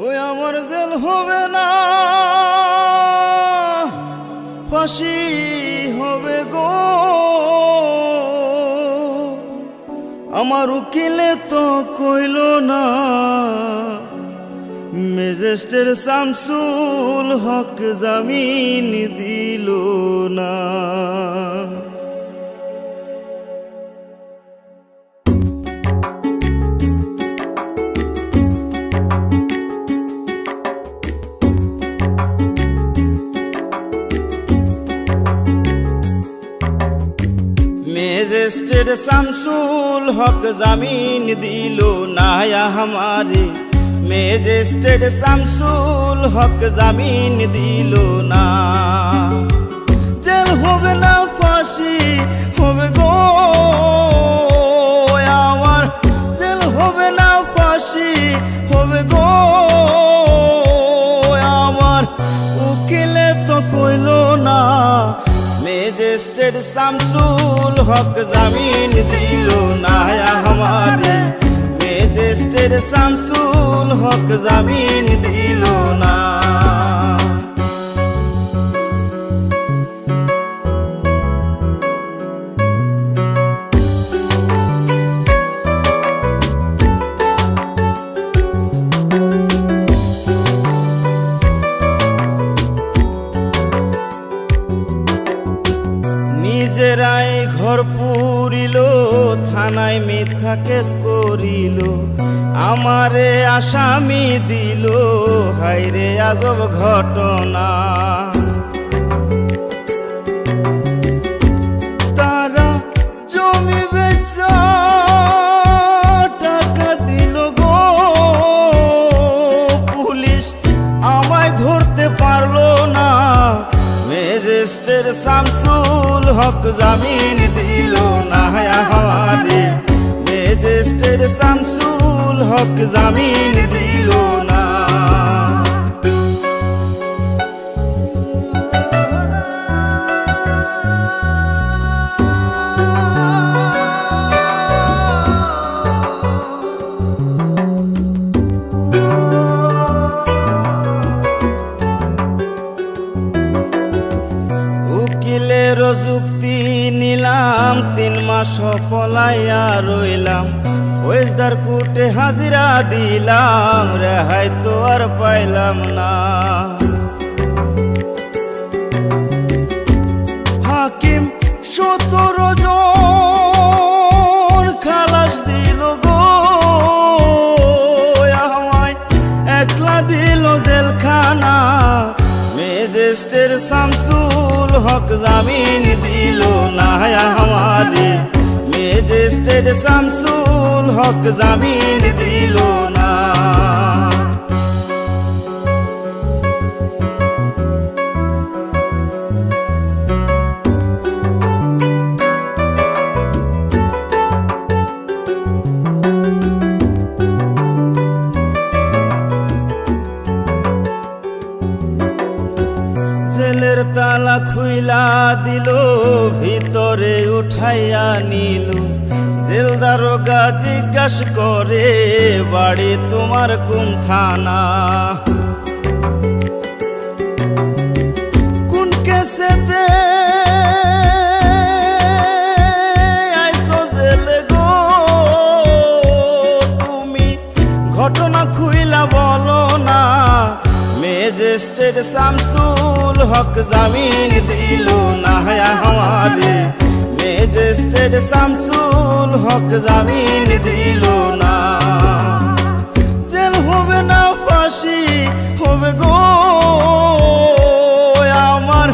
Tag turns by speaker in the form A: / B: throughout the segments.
A: ওই আমার জেল হবে না, ফাঁসি হবে গো। আমার উকিলে তো কইল না, ম্যাজিস্ট্রেট শামসুল হক জামিন দিল না। ম্যাজিস্ট্রেট শামসুল হক জামিন দিল না हमारे, ম্যাজিস্ট্রেট শামসুল হক জামিন দিল না। জেল হবে না, ফাঁসি হবে গো আমার, জেল হবে না, ফাঁসি হবে গো আমার। উকিলে তো কইল না, ম্যাজিস্ট্রেট শামসুল হক জামিন দিল না हमारे, ম্যাজিস্ট্রেট শামসুল হক জামিন দিল না। নিজেরাই ঘর পুরিল, থানায় মিথ্যা কেস করিল, আমারে আসামি দিল, হায়রে আজব ঘটনা। তারা জমি বেচা টাকা দিল গো, পুলিশ আমায় ধরতে পারলো না। ম্যাজিস্ট্রেট শামসুল হক জামিন দিল না हमारे, ম্যাজিস্ট্রেট শামসুল হক জামিন দিল না। উকিলের যুক্তি নিলাম, 3 মাস পলাইয়া রইলাম, ফৌজদার কোর্টে হাজিরা দিলাম, রেহাই তো আর পাইলাম না। হাকিম 17 জন খালাস দিল গো আমায়, একলা দিল জেলখানা। ম্যাজিস্ট্রেট শামসুল হক জামিন দিল না हमारे, ম্যাজিস্ট্রেট শামসুল হক জামিন দিল না। জেলের তালা খুইলা দিল, ভিতরে উঠাইয়া নিল, জেল দারোগা জিজ্ঞাস করে, বাড়ি তোমার কোন থানা? কোন কেসেতে আইছো জেলে গো তুমি, ঘটনা খুইলা বলো না। ম্যাজিস্ট্রেট শামসুল হক জামিন দিল না हमारे, ম্যাজিস্ট্রেট শামসুল হক জামিন দিল না। জেল হবে না, ফাঁসি হবে গো আমার,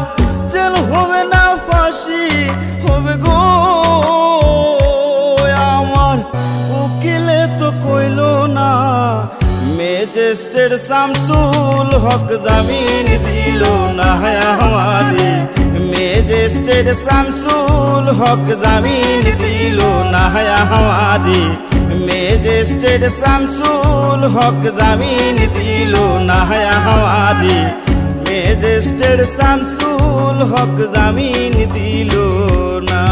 A: জেল হবে না, ফাঁসি হবে গো আমার। উকিলে তো কইল না, ম্যাজিস্ট্রেট শামসুল হক জামিন দিল না हमारे, ম্যাজিস্ট্রেট শামসুল হক জামিন দিল না हमारे, ম্যাজিস্ট্রেট শামসুল হক জামিন দিল না हमारे, ম্যাজিস্ট্রেট শামসুল হক জামিন দিল না।